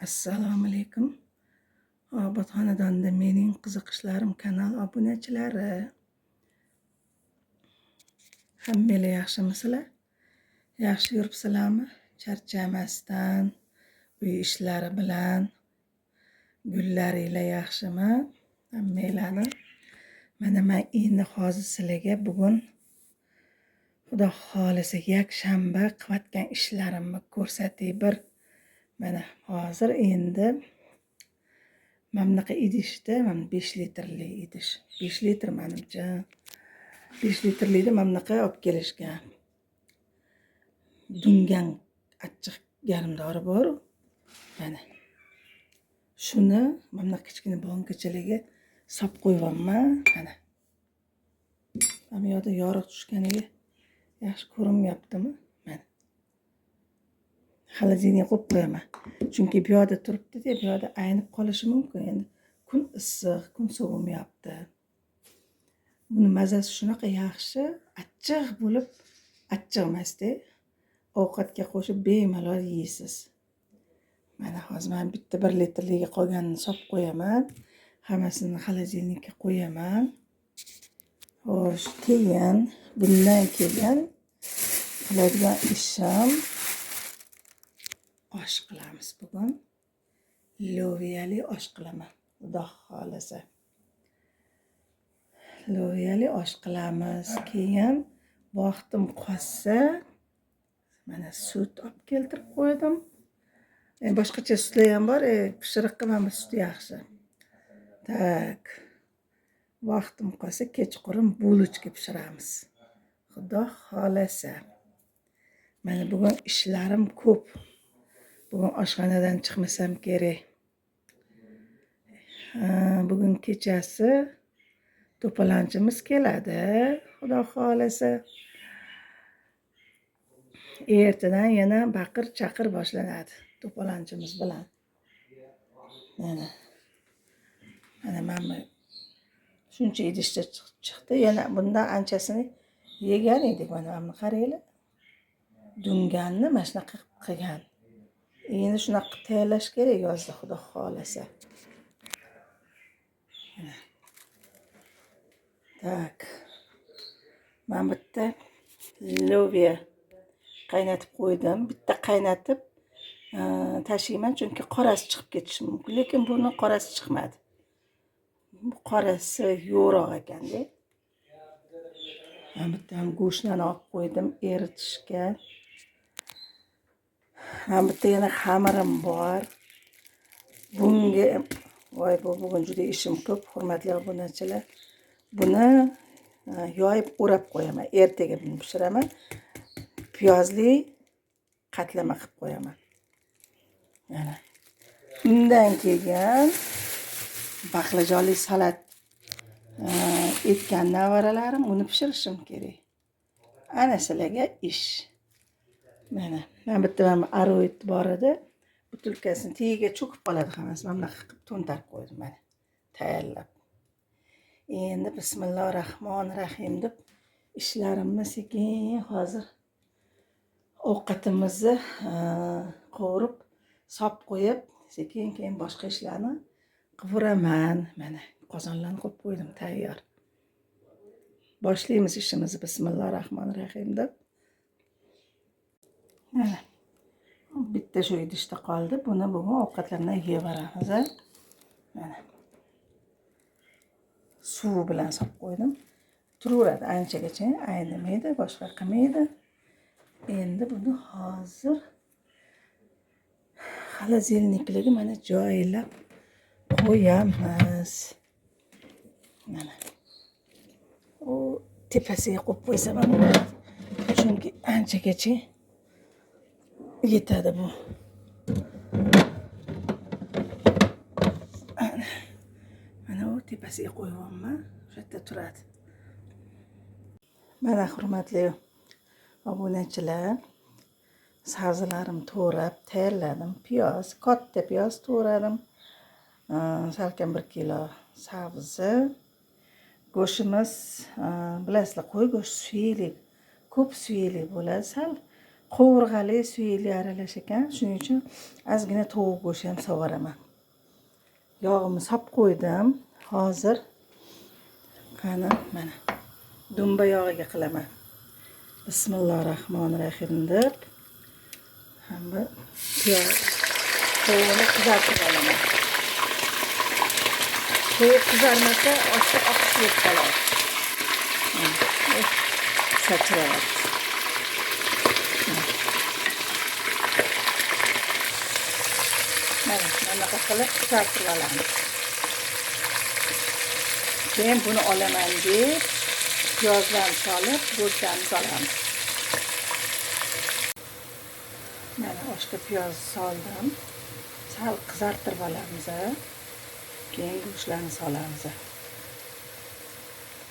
Assalomu alaykum. Obodxonadonda mening qiziqishlarim kanal obunachilari. Hammanglar yaxshimisizlar? Yaxshi yuribsizlarmi? Charchamasdan, uy ishlari bilan gullaringlar yaxshimi? Hammanglarni. Mana men endi hozir sizlarga bugun Xudo xolisa yakshanba qilayotgan ishlarimni ko'rsatay bir. Mana hozir endi Mamlaqa idishda, 5 litrli idish. 5 litr menimcha. 5 litrlikni mamlaqa olib kelishgan. Dungan achchiq garmdori bor. Mana. Shuni mamlaqa kichkina bankachalarga solib qo'yibman. Mana. Mana bu yerda yorug' tushganiga yaxshi ko'rinmayaptimi? Mana. Xolodilnikka qo'yib qo'yaman. Chunki bu yerda turibdi-da, bu yerda aynib qolishi mumkin endi. Kun issiq, kun sovimayapti. Buni mazasi shunaqa yaxshi, achchiq bo'lib, achchiq emasda. Ovqatga qo'shib bemalol yeysiz. Mana hozir men bitta 1 litrliga qolganini solib qo'yaman. Hammasini xolodilnikka qo'yaman. Xo'sh, keyin bundan keyin qiladigan ishim osh qilamiz bugun. Loviyali osh qilaman, Xudo xolisa. Loviyali osh qilamiz. Keyin vaqtim qolsa, mana sut olib keltirib qo'ydim. Boshqacha sutlar ham bor, pishiriqqa mana bu sut yaxshi. Tak. Vaqtim qolsa kechqurun bulochka pishiramiz. Xudo xolisa. Mana bugun ishlarim ko'p. Bugun oshxonadan chiqmasam kerak. Bugun kechasi to'polonchimiz keladi, Xudo xolisa. Ertadan yana baqir-chaqir boshlanadi to'polonchimiz bilan. Mana. Mana men shuncha idishda chiqdi. Yana bundan anchasini yegan edik. Mana buni qaranglar. Dunganni mana shunaqa qilgan. Endi shunaqa tayyorlash kerak yozda, Xudo xolisa. Tak. Men bitta loviya qaynatib qo'ydim. Bitta qaynatib tashlayman, chunki qorasi chiqib ketishi mumkin. Lekin buni qorasi chiqmadi. Bu qorasi yo'roq ekanda. Men bitta go'shtni olib qo'ydim eritishga. Men bitta yana xamirim bor. Bunga voy bugun juda ishim ko'p, hurmatli obunachilar. Buni yoyib o'rab qo'yaman. Ertaga buni pishiraman. Piyozli qatlama qilib qo'yaman. Mana. Undan keyin baqlajonli salat etgan navaralarim, uni pishirishim kerak. Ana sizlarga ish. Mana, men bitta aroid bor edi. Butilkasini tagiga cho'kib qoladi hammasi. Mana bunaqa qilib to'ntarib qo'ydim mana. Tayyorlab. Endi bismillahirrohmanirrohim deb ishlarimni sekin hozir ovqatimizni qovurib, solib qo'yib, sekin keyin boshqa ishlarni qilveraman. Mana qozonlarni qo'yib qo'ydim tayyor. Boshlaymiz ishimizni bismillahirrohmanirrohim deb. Mana. Bitta shu idishda qoldi. Buni bugun ovqatlardan yeyaveramiz. Mana. Suv bilan solib qo'ydim. Turaveradi anchagacha, aynimaydi, boshqa qilmaydi. Endi buni hozir xolodilniklarga mana joylab qo'yamiz. Mana. U tepasiga qo'yib qo'ysam ham bo'ladi. Chunki anchagacha yetadi bu. Mana u tepasiga qo'yibman. Shu yerda turadi. Mana hurmatli obunachilar, sabzilarim to'rab tayyorladim. Piyoz, katta piyoz to'radim. Salkam 1 kilo sabzi. Go'shtimiz, bilasizlar, qo'y go'shti suyli, ko'p suyli bo'ladi. Sal qovurg'ali suyakli aralash ekan. Shuning uchun ozgina tovuq go'shti ham sovaraman. Yog'imni solib qo'ydim. Hozir qani mana dumba yog'iga qilaman. Bismillahirrohmanirrohim deb hamma tovuqni qizartirib olaman. Tovuq qizarmasa oshga oqishib qoladi. Sachrayapti. Mana qilib qizartirib olamiz. Keyin buni olaman deb piyozlarni solib, go'shtlarni solamiz. Mana oshga piyoz soldim. Sal qizartirib olamiz. Keyin go'shtlarni solamiz.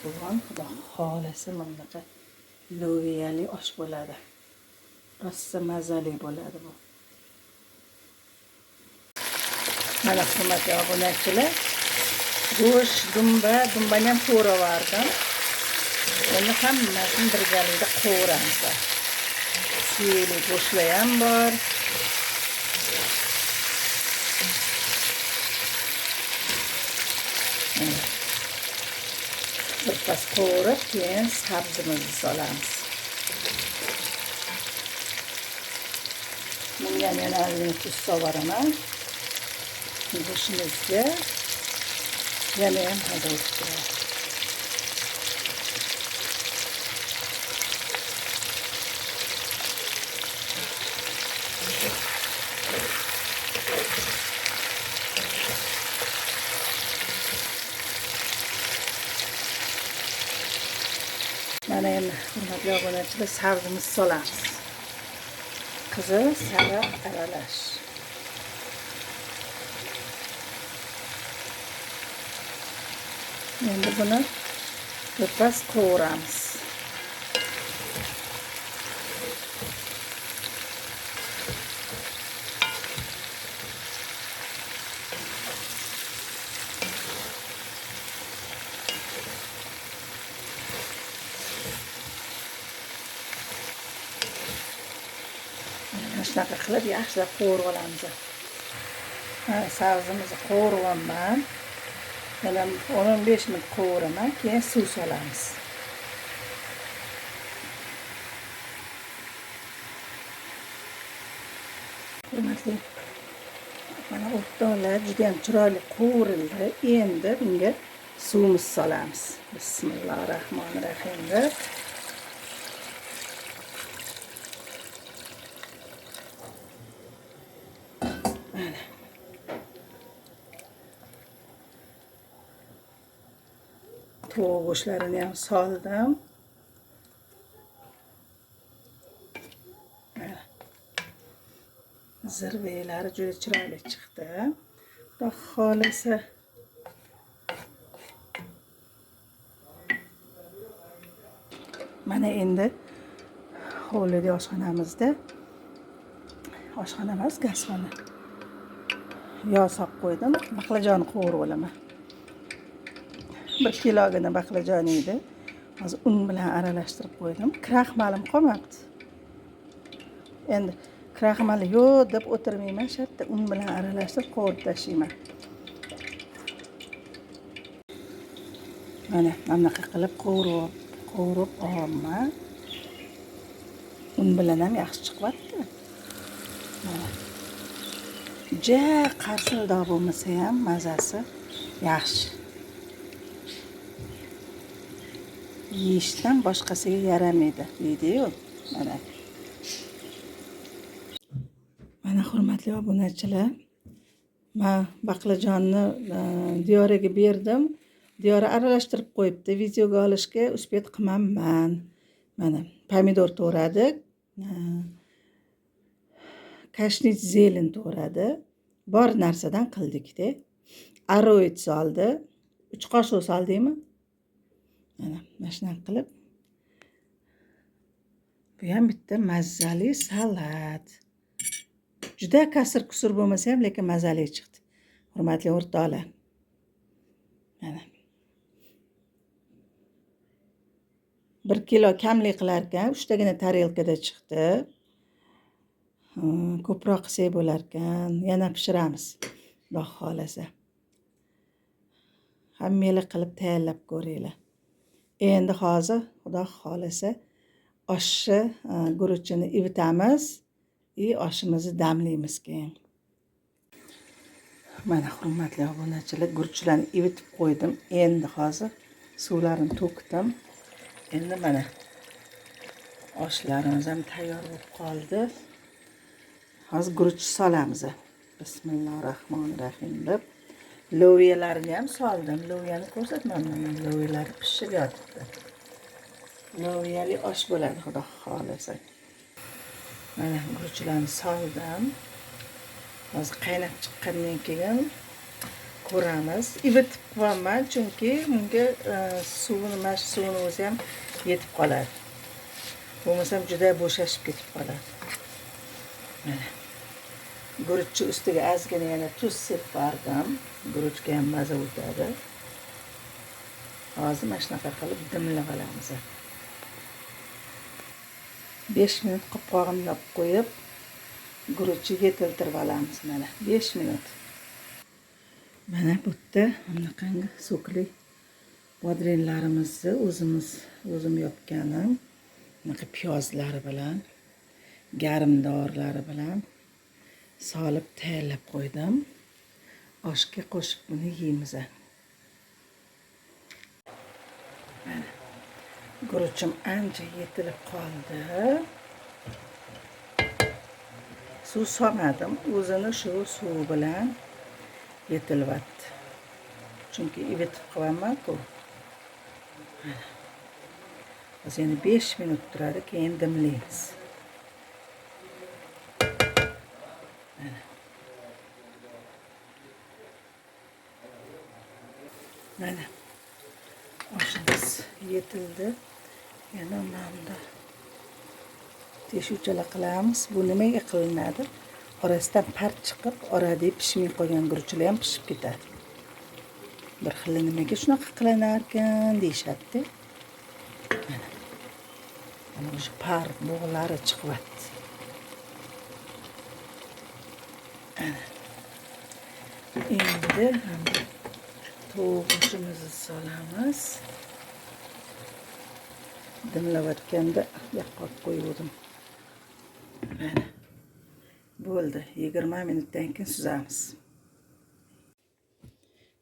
Bugun xudo xolasa bunaqa loviyali osh bo'ladi. Rosa mazali bo'ladi bu. Mana hurmatli obunachilar, go'sht, dumbani ham qo'ravardim. Endi hammasini birgalikda qovuramiz. Suyakli go'shtlar ham bor. Birpas qovurib, keyin sabzimizni solamiz. Bunga yana ozgina tuz sovaraman. Go'shtimizga yana ham maza o'tib turadi. Mana endi hurmatli obunachilar, sabzimizni solamiz. Qizil sariq aralash. Endi buni birpas qovuramiz. Shunaqa qilib yaxshilab qovurib olamiz. Sabzimizni qovuryapman. Yana 15 minut qovuraman, keyin suv solamiz. Hurmatli, mana o'rtoqlar, juda ham chiroyli qovurildi. Endi bunga suvimizni solamiz. Bismillahirrohmanirrohim deb tovuq go'shtlarini ham soldim. Zirvelari juda chiroyli chiqdi. Xudo xolasa mana endi hovlida oshxonamizda, oshxona emas, gazxona. Yog' solib qo'ydim. Baqlajonni qovurib olaman. 1 kilogina baqlajon edi. Hozir un bilan aralashtirib qo'ydim. Kraxmalim qolmabdi. Endi kraxmali yo'q deb o'tirmayman, shartta un bilan aralashtirib qovurib tashlayman. Mana bunaqa qilib qovurib olaman. Un bilan ham yaxshi chiqyapti. Mana. Ja qarsildoq bo'lmasa ham mazasi yaxshi. Yeyishdan boshqasiga yaramaydi, deydi-ku. Mana hurmatli obunachilar, men baqlajonni Diyoriga berdim. Diyora aralashtirib qo'yibdi. Videoga olishga uspet qilmaman. Mana pomidor to'radik. Kashnich zelin to'radi. Bor narsadan qildik-da. Aroid soldi. 3 qoshiq soldingmi? Mana shunaqa qilib. Bu ham bitta mazali salat. Juda kasr-kusur bo'lmasa ham, lekin mazali chiqdi. Hurmatli o'rtoqlar. Mana 1 kilo kamlik qilar ekan, 3 tagina tarelkada chiqdi. ko'proq qilsak bo'larkan. Yana pishiramiz, Xudo xolasa. Hammanglar qilib tayyorlab ko'ringlar. Endi hozir Xudo xolasa oshni guruchini ivitamiz oshimizni damlaymiz keyin. Mana hurmatli obunachilar, guruchlarni ivitib qo'ydim. Endi hozir suvlarini to'kdim. Endi mana oshlarimiz ham tayyor bo'lib qoldi. Hozir guruch solamiz. Bismillahirrohmanirrohim deb loviyalarni ham soldim. Loviyani ko'rsatmadim. Loviyalar pishib yotibdi. Loviyali osh bo'ladi, Xudo xolasa. Mana guruchlarni soldim. Hozir qaynab chiqqandan keyin ko'ramiz. Ivitib qo'yaman, chunki bunga suvini o'zi ham yetib qoladi. Bo'lmasam juda bo'shashib ketib qoladi. Mana guruchni ustiga ozgina yana tuz sepib bordim. Guruchga ham maza o'tadi. Hozir mana shunaqa qilib dimlab olamiz. 5 minut qopqog'ini qo'yib, guruchni yetiltirib olamiz. Mana 5 minut. Mana bu yerda bunaqangi sokli bodringlarimizni o'zim yopganim. Bunaqa piyozlari bilan, garimdorlari bilan solib tayyorlab qo'ydim. Oshga qo'shib buni yeymiz. Mana guruchim ancha yetilib qoldi. Suv solmadim, o'zini shu suv bilan yetilyapti. Chunki ivitib qo'yaman-ku. Biz yana 5 minut turadi, keyin dimlaymiz. Mana oshimiz yetildi. Yana bunda teshuvchalar qilamiz. Bu nimaga qilinadi? Orasidan part chiqib, orada pishmay qolgan guruchlar ham pishib ketadi. Bir xil nimaga shunaqa qilinar ekan deyshadi. Mana o'sha par bug'lari chiqyapti. Endi tovuqimizni solamiz. Dimlayotganda yoqqa qo'ydim. Mana bo'ldi. 20 minutdan keyin suzamiz.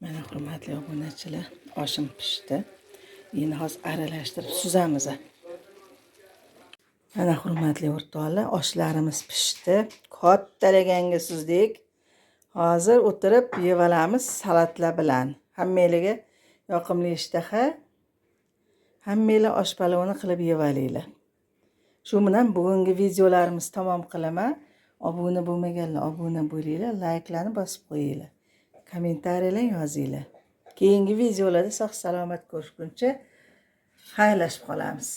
Mana hurmatli obunachilar, oshim pishdi. Endi hozir aralashtirib suzamiz. Mana hurmatli o'rtoqlar, oshlarimiz pishdi. Kattalaganga suzdik. Hozir o'tirib yeb olamiz salatlar bilan. Hammanglarga yoqimli ishtaha. Hammanglar osh palovini qilib yeb olinglar. Shu bilan bugungi videolarimiz tamom qilaman. Obuna bo'lmaganlar obuna bo'linglar, layklarni bosib qo'yinglar. Kommentariyalar yozinglar. Keyingi videolarda sog' salomat ko'rishguncha xayrlashib qolamiz.